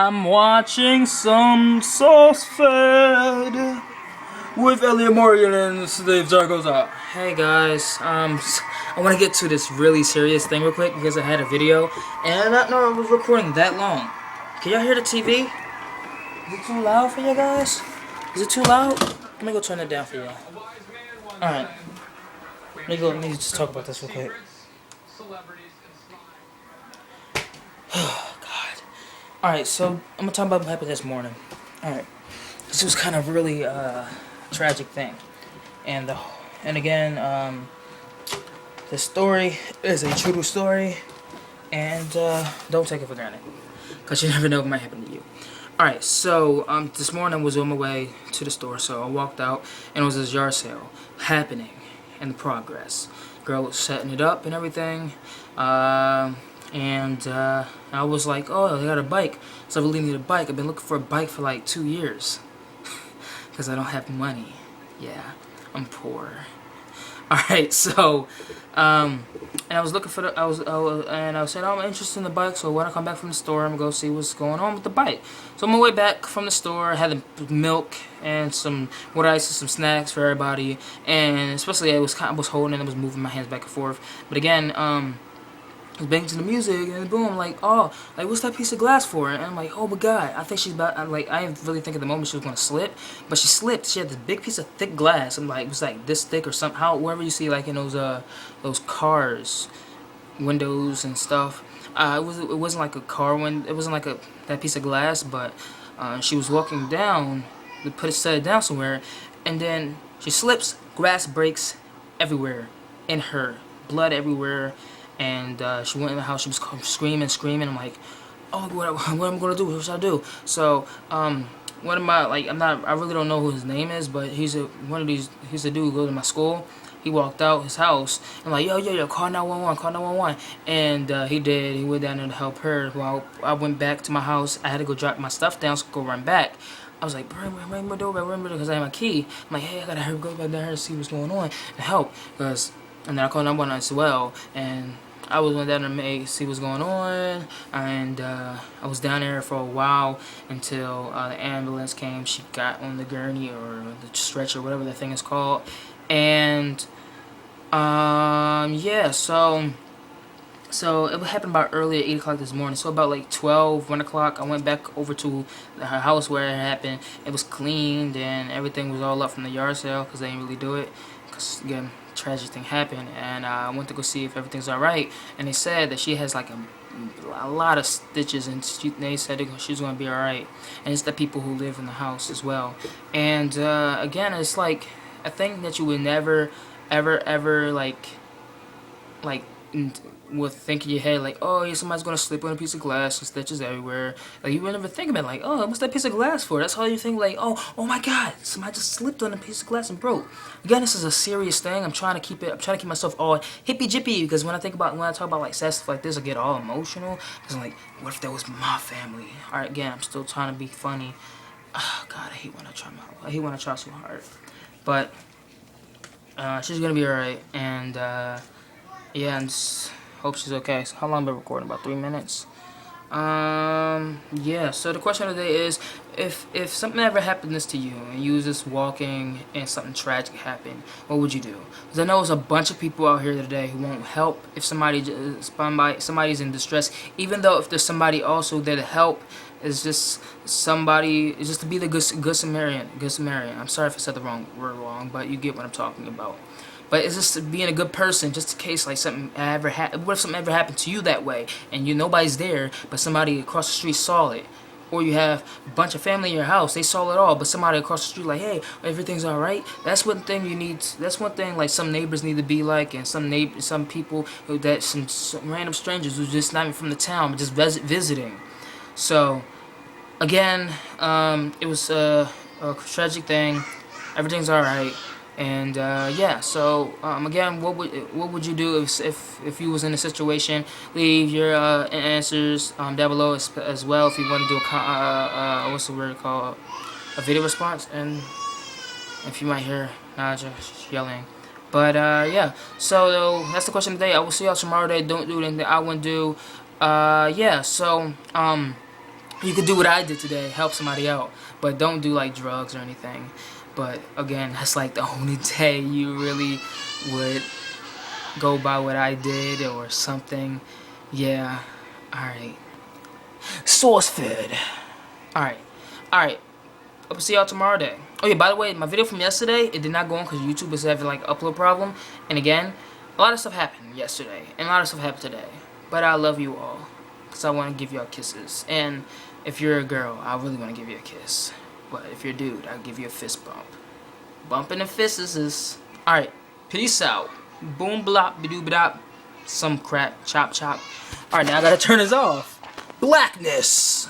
I'm watching some Sauce Fed with Elliot Morgan and Steve Zargoza. Hey guys, I want to get to this really serious thing real quick because I had a video and I didn't know I was recording that long. Can y'all hear the TV? Is it too loud for you guys? Is it too loud? Let me go turn it down for y'all. Alright. Let me just talk about this real quick. Oh, God. Alright, so I'm going to talk about what happened this morning. Alright. This was kind of really tragic thing. And again, the story is a true story. And don't take it for granted. Because you never know what might happen to you. Alright, so this morning I was on my way to the store. So I walked out and it was this yard sale happening in progress. Girl was setting it up and everything. And I was like, oh, they got a bike. So I really need a bike. I've been looking for a bike for like 2 years. Because I don't have money. Yeah, I'm poor. Alright, so, and I was looking for the, I said, oh, I'm interested in the bike, so when I come back from the store, I'm going to go see what's going on with the bike. So on my way back from the store, I had the milk and some water ice and some snacks for everybody, and especially I was holding it, I was moving my hands back and forth, but again, I was banging to the music, and boom, I'm like, oh, like, what's that piece of glass for? And I'm like, oh my god, I think she's about, I didn't really think at the moment she was going to slip, but she slipped. She had this big piece of thick glass. I'm like, it was like this thick or somehow, wherever you see, like, in those cars, windows and stuff. It wasn't like a car window, it wasn't like that piece of glass, but she was walking down, set it down somewhere, and then she slips, glass breaks everywhere in her, blood everywhere. And she went in the house. She was screaming. I'm like, oh, what am I gonna do? What should I do? So, one of my, like, I really don't know who his name is, but he's a dude who goes to my school. He walked out his house. I'm like, yo, call 911, call 911. And he did. He went down there to help her. While I went back to my house, I had to go drop my stuff down, so go run back. I was like, ring my doorbell, because I have my key. I'm like, hey, I gotta hurry, go back there and see what's going on and help, and then I called 911 as well, and I went down there to see what's going on, and I was down there for a while until the ambulance came. She got on the gurney or the stretcher, whatever that thing is called, and yeah, so it happened about early at 8 o'clock this morning. So about like 1 o'clock, I went back over to her house where it happened. It was cleaned and everything was all up from the yard sale because they didn't really do it. Because again, tragic thing happened, and I went to go see if everything's alright. And they said that she has like a lot of stitches, and they said she's going to be alright. And it's the people who live in the house as well. And again, it's like a thing that you would never, ever like would think in your head, like, oh, yeah, somebody's gonna slip on a piece of glass and stitches everywhere. Like, you would never think about it, like, oh, what's that piece of glass for? That's all you think, like, oh my god, somebody just slipped on a piece of glass and broke. Again, this is a serious thing. I'm trying to keep myself all hippy jippy, because when I talk about like sad stuff like this, I get all emotional. Because I'm like, what if that was my family? Alright, again, I'm still trying to be funny. Oh god, I hate when I try so hard. But she's gonna be alright, and yeah, and hope she's okay. So how long have I been recording? About 3 minutes. Yeah, so the question of the day is, if something ever happened to you and you was just walking and something tragic happened, what would you do? Because I know there's a bunch of people out here today who won't help if somebody's in distress, even though if there's somebody also there to help. It's just to be the good Samaritan. I'm sorry if I said the word wrong, but you get what I'm talking about. But it's just being a good person, just in case like something ever what if something ever happened to you that way, and nobody's there, but somebody across the street saw it, or you have a bunch of family in your house, they saw it all, but somebody across the street like, hey, everything's all right. That's one thing you need. That's one thing like some neighbors need to be like, and some people some random strangers who's just not even from the town, but just visiting. So again, it was a tragic thing. Everything's all right. And yeah, so again, what would you do if you was in a situation? Leave your answers down below as well if you want to do what's the word called, a video response. And if you might hear Naja yelling, but yeah, so that's the question of the day. I will see y'all tomorrow. Don't do anything I wouldn't do. Yeah, so You could do what I did today, help somebody out, but don't do like drugs or anything. But again, that's like the only day you really would go by what I did or something. Yeah. Alright. Source fed. Alright. Alright. I'll see y'all tomorrow day. Oh yeah, by the way, my video from yesterday, it did not go on because YouTube was having like an upload problem. And again, a lot of stuff happened yesterday. And a lot of stuff happened today. But I love you all. Because I want to give y'all kisses. And if you're a girl, I really want to give you a kiss. But if you're a dude, I'll give you a fist bump. Bumping the fists is... Alright. Peace out. Boom blop ba doo ba dop. Some crap. Chop chop. Alright, now I gotta turn this off. Blackness.